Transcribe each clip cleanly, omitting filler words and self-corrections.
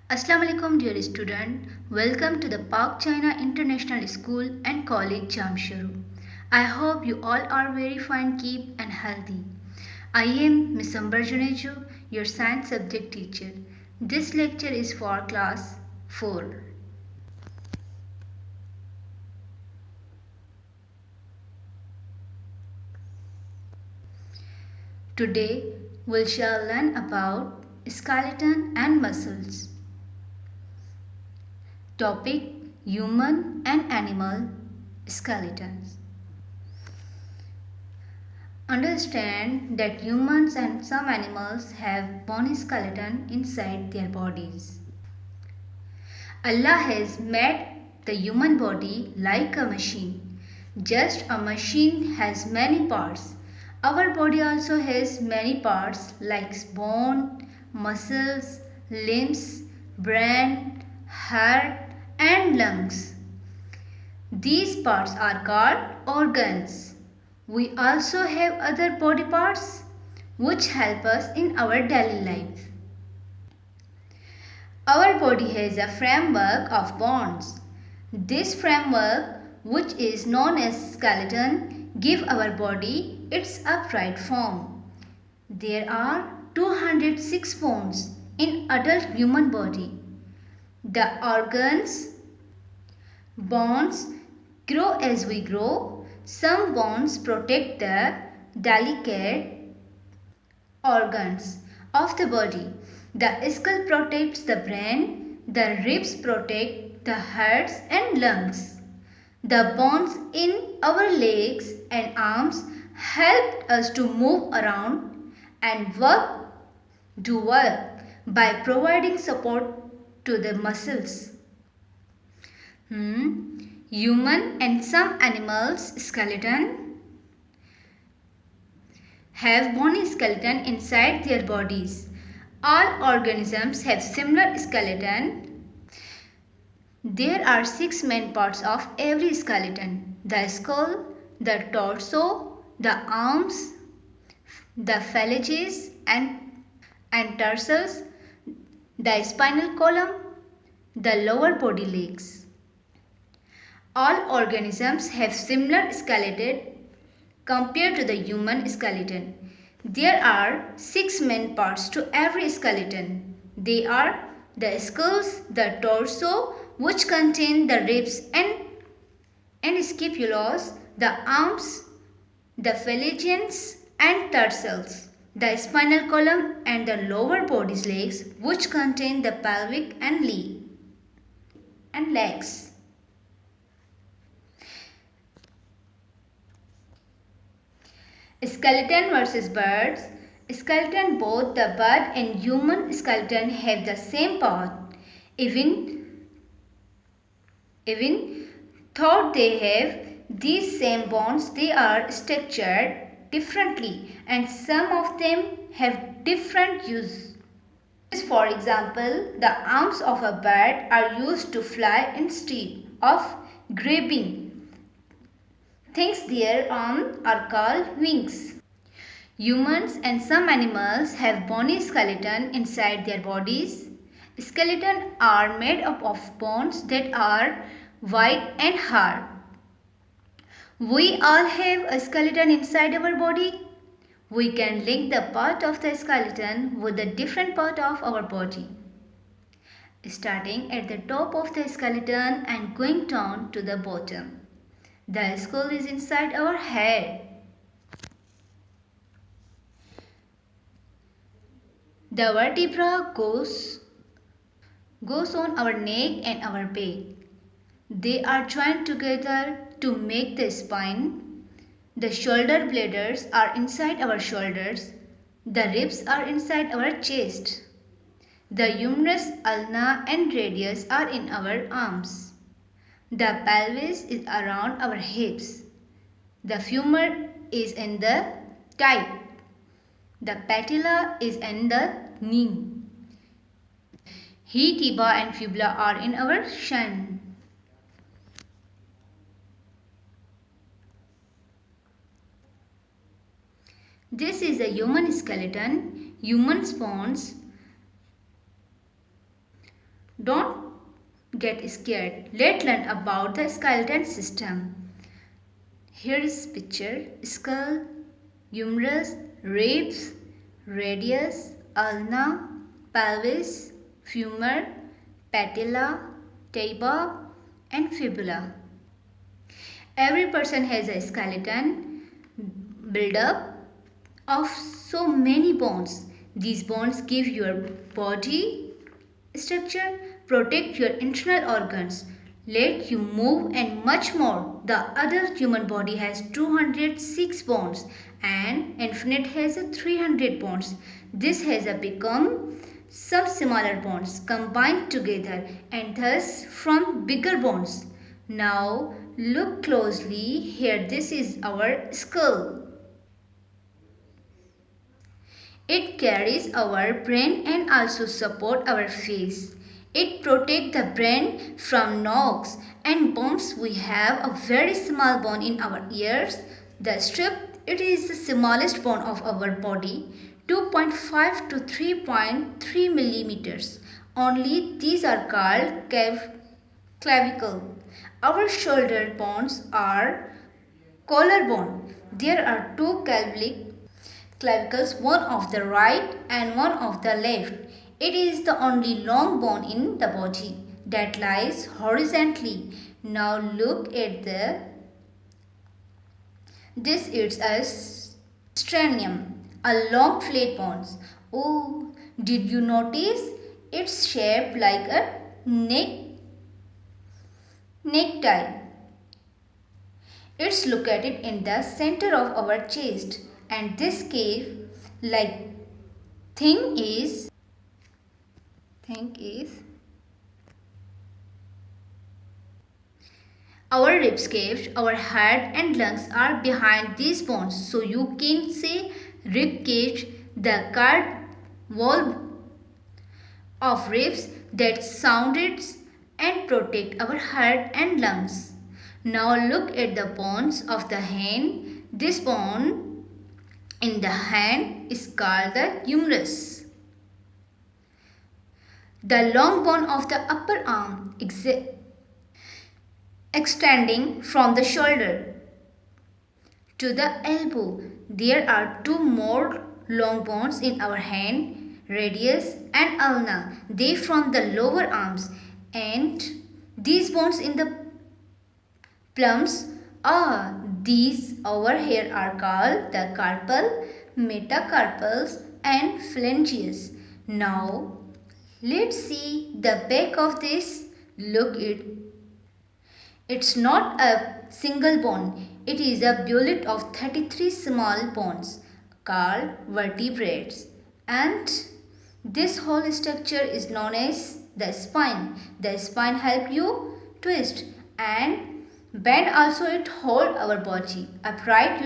Assalamu alaikum dear student. Welcome to the Park China International School and College Jamshoro. I hope you all are very fine, keep and healthy. I am Miss Ambar Junejo, your science subject teacher. This lecture is for class 4. Today we shall learn about skeleton and muscles. Topic: human and animal skeletons. Understand that humans and some animals have bony skeleton inside their bodies. Allah has made the human body like a machine. Just a machine has many parts. Our body also has many parts like bone, muscles, limbs, brain, heart and lungs. These parts are called organs. We also have other body parts which help us in our daily life. Our body has a framework of bones. This framework, which is known as skeleton, gives our body its upright form. There are 206 bones in adult human body. The organs, bones grow as we grow. Some bones protect the delicate organs of the body. The skull protects the brain, the ribs protect the heart and lungs. The bones in our legs and arms help us to move around and do work by providing support to the muscles. Human and some animals' skeleton have bony skeleton inside their bodies. All organisms have similar skeleton. There are 6 main parts of every skeleton: the skull, the torso, the arms, the phalanges and tarsals, the spinal column, the lower body legs. All organisms have similar skeleton compared to the human skeleton. There are 6 main parts to every skeleton. They are the skulls, the torso, which contain the ribs and scapulas, the arms, the phalanges and tarsals, the spinal column and the lower body legs, which contain the pelvic and legs. Skeleton versus birds. Skeleton, both the bird and human skeleton have the same part. Even though they have these same bones, they are structured differently and some of them have different use. For example, the arms of a bird are used to fly instead of grabbing things. Their arms are called wings. Humans and some animals have bony skeleton inside their bodies. Skeletons are made up of bones that are white and hard. We all have a skeleton inside our body. We can link the part of the skeleton with the different part of our body, starting at the top of the skeleton and going down to the bottom. The skull is inside our head. The vertebra goes on our neck and our back. They are joined together to make the spine. The shoulder blades are inside our shoulders. The ribs are inside our chest. The humerus, ulna and radius are in our arms. The pelvis is around our hips. The femur is in the thigh. The patella is in the knee. He, tibia and fibula are in our shin. This is a human skeleton. Human bones Don't get scared. Let's learn about the skeleton system. Here is picture: skull, humerus, ribs, radius, ulna, pelvis, femur, patella, tibia, and fibula. Every person has a skeleton build-up of so many bones. These bones give your body structure, protect your internal organs, let you move, and much more. The adult human body has 206 bones and infant has 300 bones. This has become some smaller bones combined together and thus from bigger bones. Now look closely here. This is our skull. It carries our brain and also support our face. It protects the brain from knocks and bones. We have a very small bone in our ears. The strip, it is the smallest bone of our body, 2.5 to 3.3 millimeters. Only these are called clavicle. Our shoulder bones are collarbone. There are two clavicles, one of the right and one of the left. It is the only long bone in the body that lies horizontally. Now look at this is a sternum, a long flat bone. Oh, did you notice? It's shaped like a necktie. It's located in the center of our chest, and this cave like thing is our ribs cage, our heart and lungs are behind these bones. So you can say rib cage, the card wall of ribs that sounded and protect our heart and lungs. Now look at the bones of the hand. This bone in the hand is called the humerus. The long bone of the upper arm extending from the shoulder to the elbow. There are two more long bones in our hand, radius and ulna. They from the lower arms, and these bones in the plums are these over here are called the carpal, metacarpals and phalanges. Now let's see the back of this. Look it's not a single bone. It is a bullet of 33 small bones called vertebrates, and this whole structure is known as the spine. The spine helps you twist and bend, also it hold our body upright,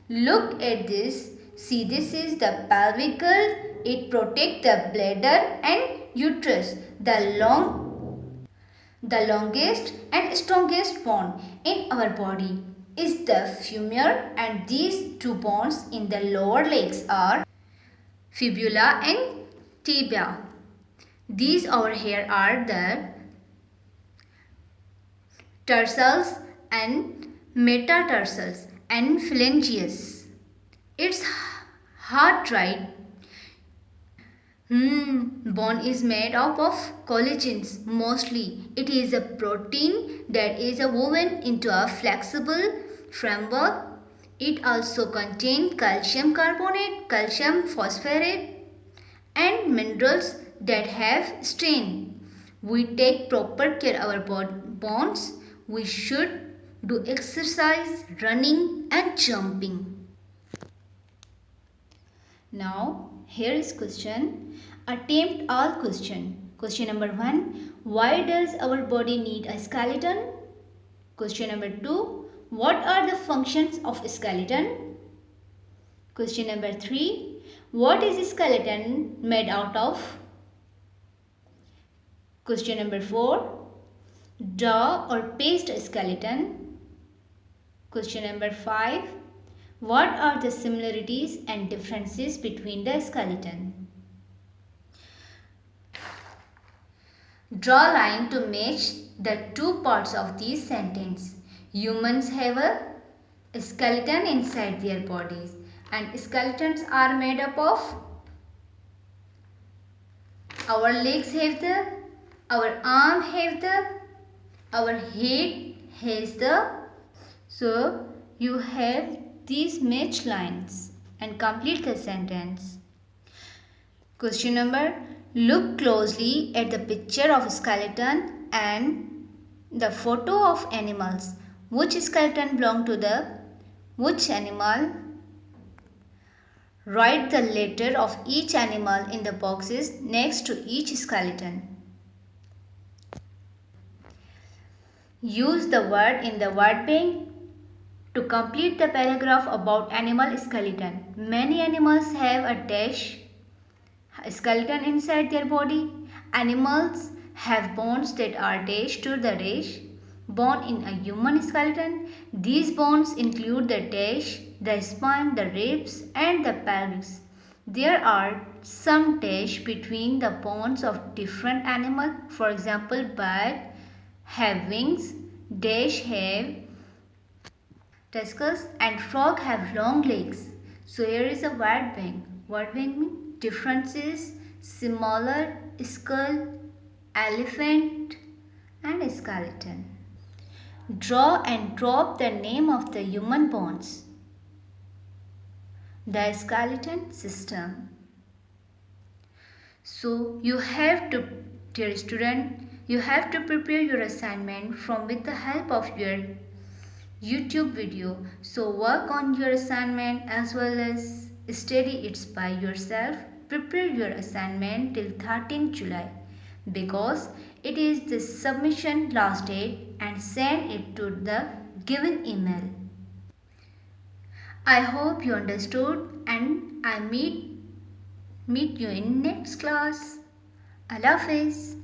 Look at this. See, this is the pelvic girdle. It protects the bladder and uterus. The longest and strongest bone in our body is the femur, and these two bones in the lower legs are fibula and tibia. These over here are the tarsals and metatarsals and phalanges. It's hard, right? Bone is made up of collagens mostly. It is a protein that is woven into a flexible framework. It also contains calcium carbonate, calcium phosphate and minerals that have strain. We take proper care of our bones. We should do exercise, running and jumping. Now here is question. Attempt all question. Question number 1. Why does our body need a skeleton? Question number 2. What are the functions of a skeleton? Question number 3. What is a skeleton made out of? Question number 4. Draw or paste a skeleton. Question number 5. What are the similarities and differences between the skeleton? Draw a line to match the two parts of this sentence. Humans have a skeleton inside their bodies, and skeletons are made up of our legs have the, our arm have the, our head has the. So you have these match lines and complete the sentence. Question number: look closely at the picture of a skeleton and the photo of animals. Which skeleton belong to which animal? Write the letter of each animal in the boxes next to each skeleton. Use the word in the word bank to complete the paragraph about animal skeleton. Many animals have a skeleton inside their body. Animals have bones that are bone in a human skeleton. These bones include the spine, the ribs, and the pelvis. There are some between the bones of different animals. For example, bird have wings, have tuskers, and frog have long legs. So here is a word bank. Word bank means differences: smaller skull, elephant, and skeleton. Draw and drop the name of the human bones. The skeleton system. So you have to, dear student, you have to prepare your assignment with the help of your YouTube video. So work on your assignment as well as study it by yourself. Prepare your assignment till 13th July because it is the submission last date, and send it to the given email. I hope you understood, and I meet you in next class. Allah Hafiz.